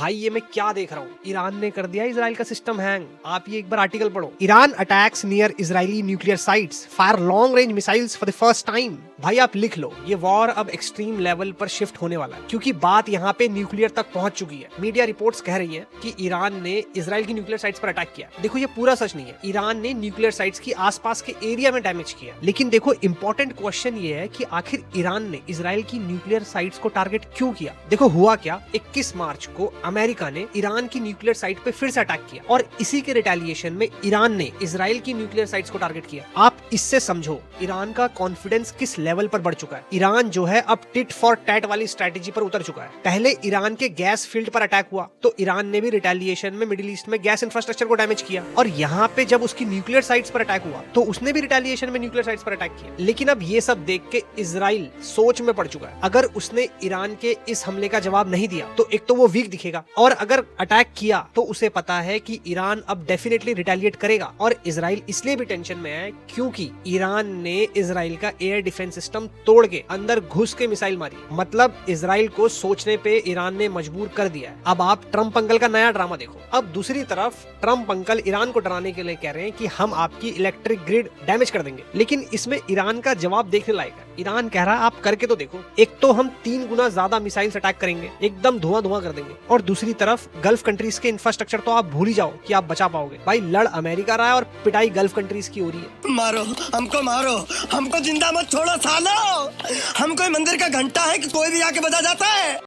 भाई ये मैं क्या देख रहा हूँ, ईरान ने कर दिया इजराइल का सिस्टम हैंग। आप ये एक बार आर्टिकल पढ़ो। Iran attacks near Israeli nuclear sites, fire long range missiles for the first time. भाई आप लिख लो, ये वॉर अब एक्सट्रीम लेवल पर शिफ्ट होने वाला है, क्योंकि बात यहाँ पे न्यूक्लियर तक पहुंच चुकी है। मीडिया रिपोर्ट्स कह रही हैं कि ईरान ने इजराइल की न्यूक्लियर साइट्स पर अटैक किया। देखो ये पूरा सच नहीं है, ईरान ने न्यूक्लियर साइट्स की आसपास के एरिया में डैमेज किया। लेकिन देखो इंपॉर्टेंट क्वेश्चन ये है कि आखिर ईरान ने इजराइल की न्यूक्लियर साइट्स को टारगेट क्यों किया। देखो हुआ क्या, 21 मार्च को अमेरिका ने ईरान की न्यूक्लियर साइट पे फिर से अटैक किया और इसी के रिटेलिएशन में ईरान ने इजराइल की न्यूक्लियर साइट्स को टारगेट किया। आप इससे समझो ईरान का कॉन्फिडेंस किस लेवल पर बढ़ चुका है। ईरान जो है अब टिट फॉर टैट वाली स्ट्रेटेजी पर उतर चुका है। पहले ईरान के गैस फील्ड पर अटैक हुआ तो ईरान ने भी रिटेलिएशन में मिडिल ईस्ट में गैस इंफ्रास्ट्रक्चर को डैमेज किया, और यहाँ पे जब उसकी न्यूक्लियर साइट्स पर अटैक हुआ तो उसने भी रिटेलिएशन में न्यूक्लियर साइट्स पर अटैक किया। लेकिन अब ये सब देख के इजराइल सोच में पड़ चुका है। अगर उसने ईरान के इस हमले का जवाब नहीं दिया तो एक तो वो वीक दिखेगा, और अगर अटैक किया तो उसे पता है कि ईरान अब डेफिनेटली रिटेलिएट करेगा। और इजराइल इसलिए भी टेंशन में है क्योंकि ईरान ने इजराइल का एयर डिफेंस सिस्टम तोड़ के अंदर घुस के मिसाइल मारी। मतलब इजराइल को सोचने पे ईरान ने मजबूर कर दिया है। अब आप ट्रम्प अंकल का नया ड्रामा देखो। अब दूसरी तरफ ट्रम्प अंकल ईरान को डराने के लिए कह रहे हैं कि हम आपकी इलेक्ट्रिक ग्रिड डैमेज कर देंगे। लेकिन इसमें ईरान का जवाब देखने लायक है। ईरान कह रहा है आप करके तो देखो। एक तो हम 3 गुना ज्यादा मिसाइल्स अटैक करेंगे, एकदम धुआं धुआं कर देंगे, और दूसरी तरफ गल्फ कंट्रीज के इंफ्रास्ट्रक्चर तो आप भूल ही जाओ कि आप बचा पाओगे। भाई लड़ अमेरिका रहा है और पिटाई गल्फ कंट्रीज की हो रही है। मारो हमको जिंदा मत छोड़ो सालो। हम कोई मंदिर का घंटा है कि कोई भी आके बजा जाता है।